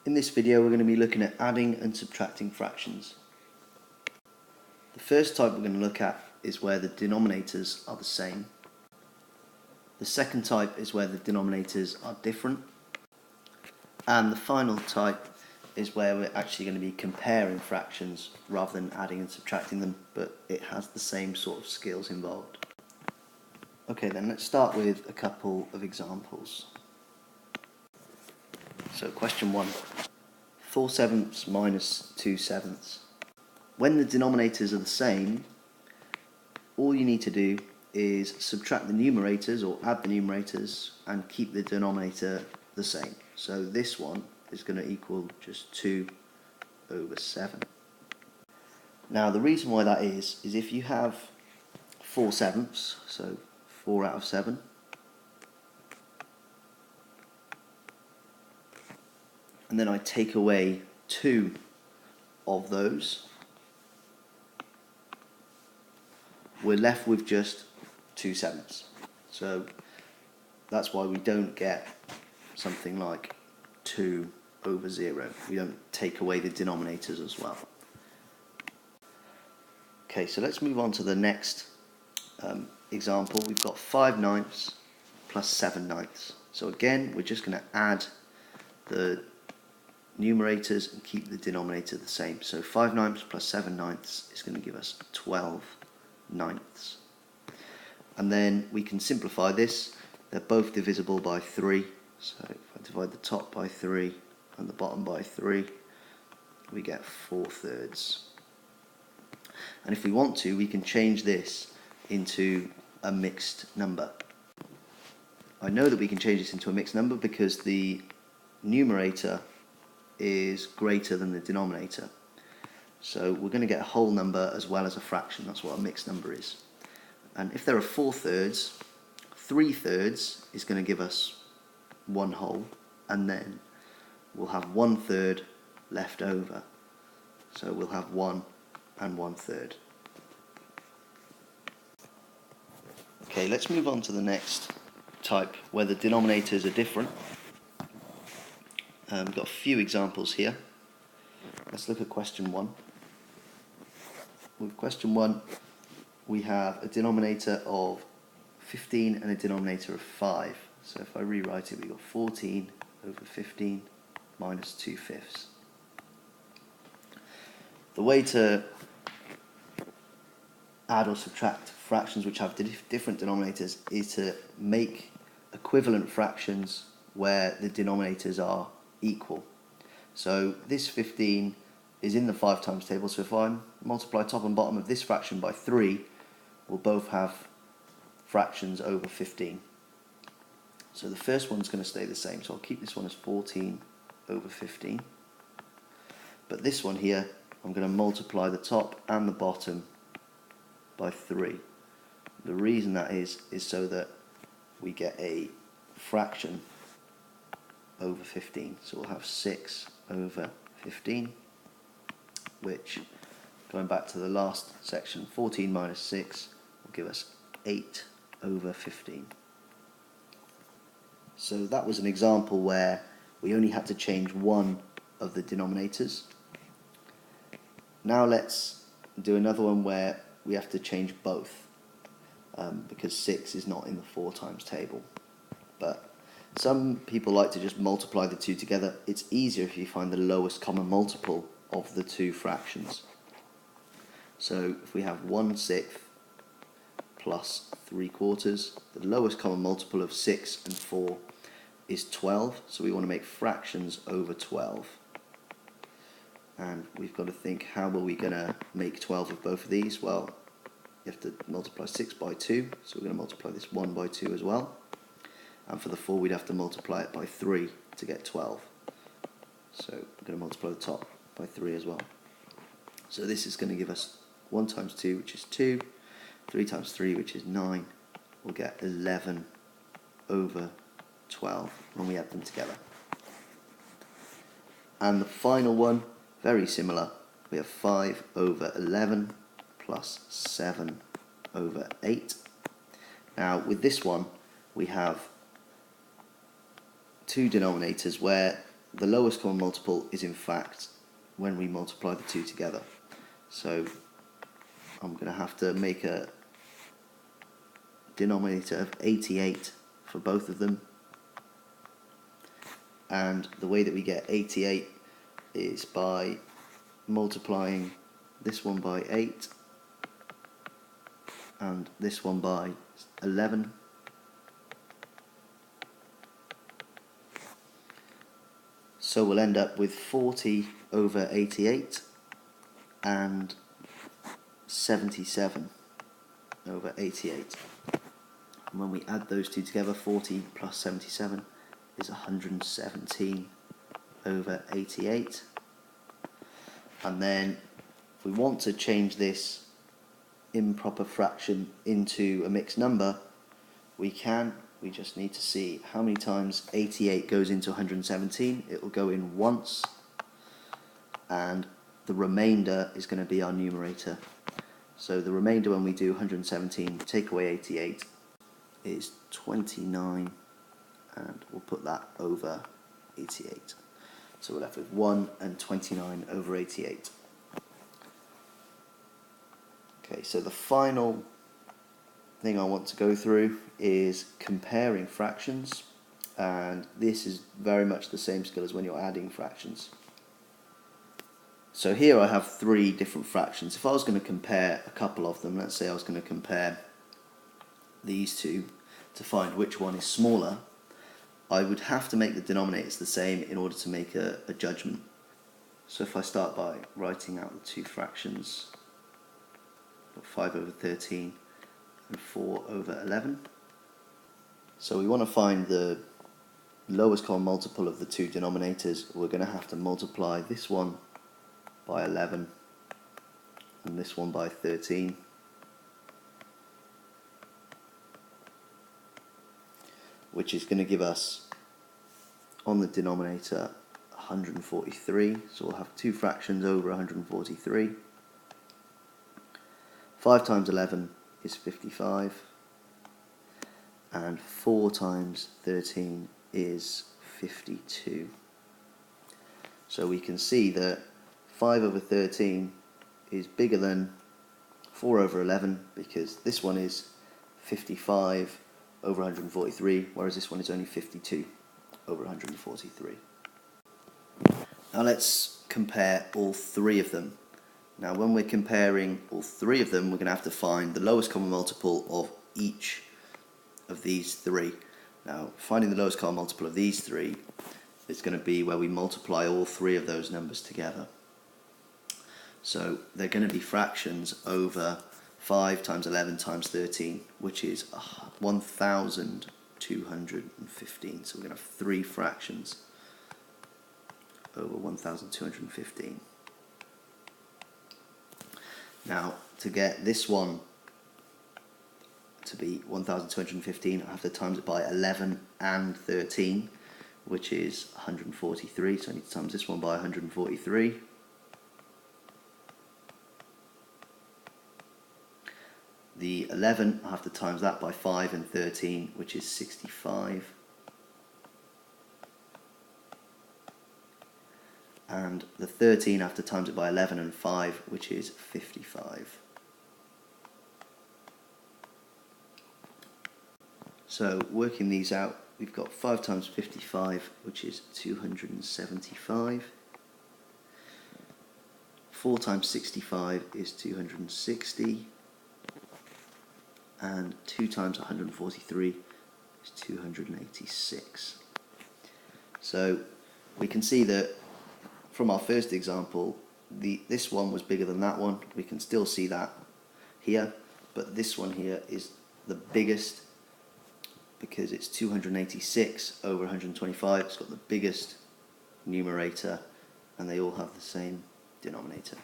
In this video we're going to be looking at adding and subtracting fractions. The first type we're going to look at is where the denominators are the same. The second type is where the denominators are different. And the final type is where we're actually going to be comparing fractions rather than adding and subtracting them, but it has the same sort of skills involved. Okay, then let's start with a couple of examples. So question 1, 4/7 minus 2/7. When the denominators are the same, all you need to do is subtract the numerators or add the numerators and keep the denominator the same. So this one is going to equal just 2/7. Now the reason why that is if you have 4/7, so 4 out of 7, and then I take away 2 of those, we're left with just 2/7. So that's why we don't get something like 2/0. We don't take away the denominators as well. Okay, so let's move on to the next example. We've got 5/9 plus 7/9. So again, we're just going to add the numerators and keep the denominator the same. So 5/9 plus 7/9 is going to give us 12/9. And then we can simplify this. They're both divisible by 3. So if I divide the top by 3 and the bottom by 3, we get 4/3. And if we want to, we can change this into a mixed number. I know that we can change this into a mixed number because the numerator is greater than the denominator. So we're going to get a whole number as well as a fraction. That's what a mixed number is. And if there are 4/3, 3/3 is going to give us 1 whole, and then we'll have 1/3 left over. So we'll have 1 and 1/3. Okay, let's move on to the next type where the denominators are different. We've got a few examples here. Let's look at question 1. With question 1, we have a denominator of 15 and a denominator of 5. So if I rewrite it, we've got 14/15 minus 2/5. The way to add or subtract fractions which have different denominators is to make equivalent fractions where the denominators are equal. So this 15 is in the 5 times table, so if I multiply top and bottom of this fraction by 3, we'll both have fractions over 15. So the first one's going to stay the same, so I'll keep this one as 14/15. But this one here, I'm going to multiply the top and the bottom by 3. The reason that is so that we get a fraction over 15. So we'll have 6/15, which, going back to the last section, 14 minus 6 will give us 8/15. So that was an example where we only had to change one of the denominators. Now let's do another one where we have to change both, because 6 is not in the 4 times table. But some people like to just multiply the two together. It's easier if you find the lowest common multiple of the two fractions. So if we have 1/6 plus 3/4, the lowest common multiple of 6 and 4 is 12, so we want to make fractions over 12. And we've got to think, how are we going to make 12 of both of these? Well, you have to multiply 6 by 2, so we're going to multiply this 1 by 2 as well. And for the 4, we'd have to multiply it by 3 to get 12. So we're going to multiply the top by 3 as well. So this is going to give us 1 times 2, which is 2, 3 times 3, which is 9. We'll get 11/12 when we add them together. And the final one, very similar. We have 5/11 plus 7/8. Now with this one, we have two denominators where the lowest common multiple is in fact when we multiply the two together. So I'm going to have to make a denominator of 88 for both of them, and the way that we get 88 is by multiplying this one by 8 and this one by 11. So we'll end up with 40 over 88 and 77 over 88. And when we add those two together, 40 plus 77 is 117 over 88. And then if we want to change this improper fraction into a mixed number, we can. We just need to see how many times 88 goes into 117. It will go in once, and the remainder is going to be our numerator. So the remainder, when we do 117 take away 88, is 29, and we'll put that over 88. So we're left with 1 and 29 over 88. Okay, so the final thing I want to go through is comparing fractions, and this is very much the same skill as when you're adding fractions. So here I have three different fractions. If I was going to compare a couple of them, let's say I was going to compare these two to find which one is smaller, I would have to make the denominators the same in order to make a judgment. So if I start by writing out the two fractions, 5 over 13 and 4 over 11. So we want to find the lowest common multiple of the two denominators. We're going to have to multiply this one by 11 and this one by 13. Which is going to give us, on the denominator, 143. So we'll have two fractions over 143. 5 times 11 is 55, and 4 times 13 is 52. So we can see that 5 over 13 is bigger than 4 over 11, because this one is 55 over 143, whereas this one is only 52 over 143. Now let's compare all three of them. Now when we're comparing all three of them, we're going to have to find the lowest common multiple of each of these three. Now finding the lowest common multiple of these three is going to be where we multiply all three of those numbers together. So they're going to be fractions over 5 times 11 times 13, which is 1,215. So we're going to have three fractions over 1,215. Now, to get this one to be 1,215, I have to times it by 11 and 13, which is 143. So I need to times this one by 143. The 11, I have to times that by 5 and 13, which is 65. And the 13, I have to times it by 11 and 5, which is 55. So working these out, we've got 5 times 55, which is 275. 4 times 65 is 260. And 2 times 143 is 286. So we can see that from our first example, this one was bigger than that one. We can still see that here, but this one here is the biggest because it's 286 over 125. It's got the biggest numerator, and they all have the same denominator.